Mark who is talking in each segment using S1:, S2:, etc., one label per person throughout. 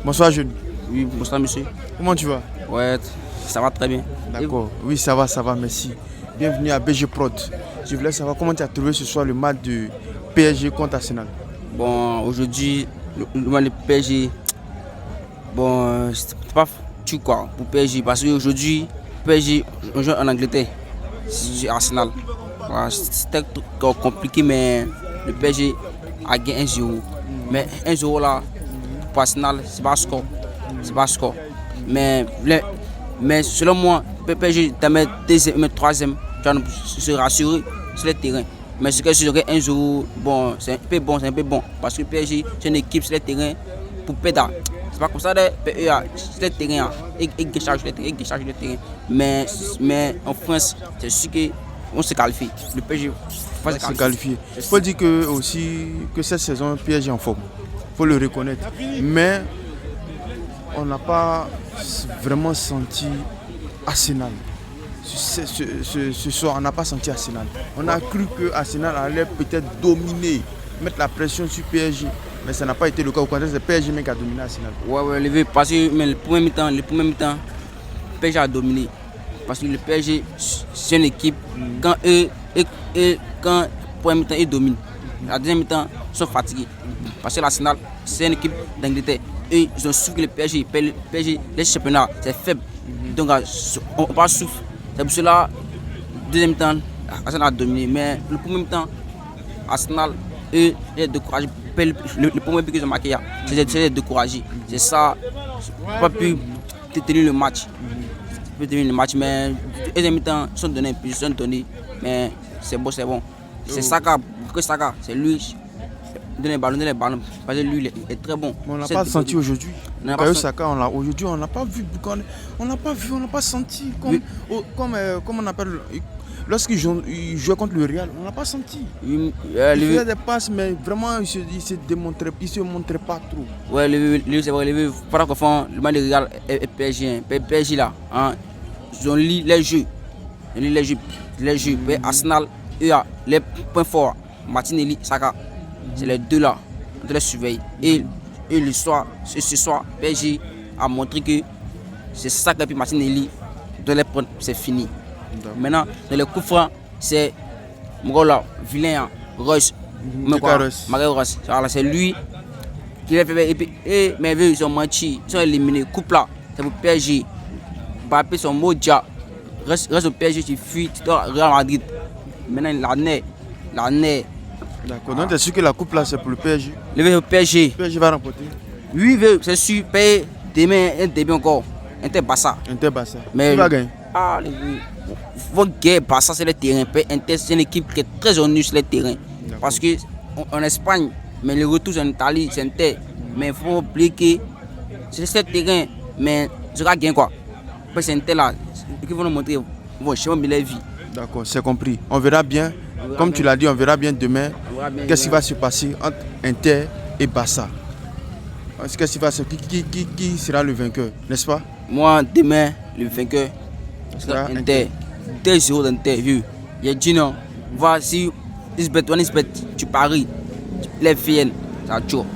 S1: Bonsoir, jeune.
S2: Oui, bonsoir, monsieur.
S1: Comment tu vas?
S2: Ouais, ça va très bien.
S1: D'accord. Oui, ça va, merci. Bienvenue à BG Prod. Je voulais savoir comment tu as trouvé ce soir le match de PSG contre Arsenal.
S2: Bon, aujourd'hui, le match de PSG, bon, c'est pas tu quoi pour PSG parce qu'aujourd'hui, PSG on joue en Angleterre, c'est Arsenal. Voilà, c'était compliqué, mais le PSG a gagné 1-0. Mais 1-0 là, pour Arsenal, c'est pas score. C'est pas score. Mais selon moi, le PSG dans mes deuxième et troisième, tu vas se rassurer sur le terrain. Mais ce que je dirais 1-0, bon, c'est un peu bon. Parce que le PSG, c'est une équipe sur le terrain pour pédar. C'est pas comme ça, sur le terrain, il décharge le terrain. Mais en France, c'est sûr qu'on se qualifie. Le PSG va se qualifier.
S1: Il faut dire que, aussi, que cette saison, le PSG est en forme. Il faut le reconnaître. Mais on n'a pas vraiment senti Arsenal. Ce soir, on n'a pas senti Arsenal. On a cru que Arsenal allait peut-être dominer, mettre la pression sur PSG. Mais ça n'a pas été le cas. Au contraire, c'est PSG qui a dominé Arsenal.
S2: Ouais, parce que mais le premier mi-temps, PSG a dominé. Parce que le PSG, c'est une équipe, quand le premier mi-temps, ils dominent. La deuxième mi-temps, ils sont fatigués. Parce que l'Arsenal, c'est une équipe d'Angleterre. Et ils ont su que le PSG, les championnats, c'est faible. Donc, on ne pas souffrir. C'est pour cela, deuxième mi-temps, Arsenal a dominé. Mais le premier mi-temps, Arsenal, eux, ils sont découragés. Le premier but qu'ils ont marqué, c'est découragé. C'est ça, ils n'ont pas pu tenir le match. Mais le deuxième mi-temps, ils sont donnés un peu, ils sont donnés. Mais c'est bon. C'est Saka, c'est lui. Donner les ballons, parce que lui il est très bon.
S1: Mais on n'a pas senti aujourd'hui. Saka, aujourd'hui on n'a pas vu, on n'a pas senti comme on appelle. Lorsqu'il jouait contre le Real, on n'a pas senti. Il faisait des passes, mais vraiment il se montrait pas trop.
S2: Ouais, c'est vrai, il faut pas confondre le match de Real et PSG. PSG là, hein, ils ont lu les jeux. Arsenal, il y a les points forts. Martinelli, Saka. C'est les deux là, on doit les surveiller. Et ce soir, PSG a montré que c'est ça que Martinelli doit les prendre, c'est fini. Maintenant, dans les coups francs, c'est Mgola, vilain, Royce, Royce. C'est lui qui l'a fait. Et mais ils ont menti, ils sont éliminés. Coupe là, c'est pour PSG. Mbappé, son Modia. Reste au PSG, tu fuis, tu dois Real Madrid. Maintenant, l'année.
S1: D'accord, donc tu es sûr que la coupe là c'est pour le PSG?
S2: Le PSG.
S1: Le PSG va remporter?
S2: Oui, c'est sûr, payer demain un début encore. Inter Barça.
S1: Mais qui va gagner?
S2: Faut gagner Barça sur le terrain. Inter c'est une équipe qui est très honnête sur le terrain. Parce qu'en Espagne, mais le retour en Italie, c'est Inter. Mais il faut oublier que c'est sur le terrain. Mais je vais gagner quoi? Parce que c'est Inter là. Ils vont nous montrer. Ils vont changer la vie.
S1: D'accord, c'est compris. On verra bien. Comme tu l'as dit, on verra bien demain. Qu'est-ce qui va se passer entre Inter et Barça? Qu'est-ce qui va se passer? Qui sera le vainqueur, n'est-ce pas?
S2: Moi, demain, le vainqueur sera Inter. 2-0 d'Inter, vieux. Il y a Gino. Voici, tu paries. Les filles, ça tue.
S1: Ok,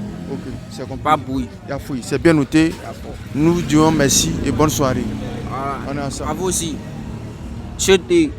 S1: c'est compris.
S2: Pas bruit.
S1: C'est bien noté. Nous disons merci et bonne soirée.
S2: Voilà.
S1: On est ensemble.
S2: À vous aussi. Chutez.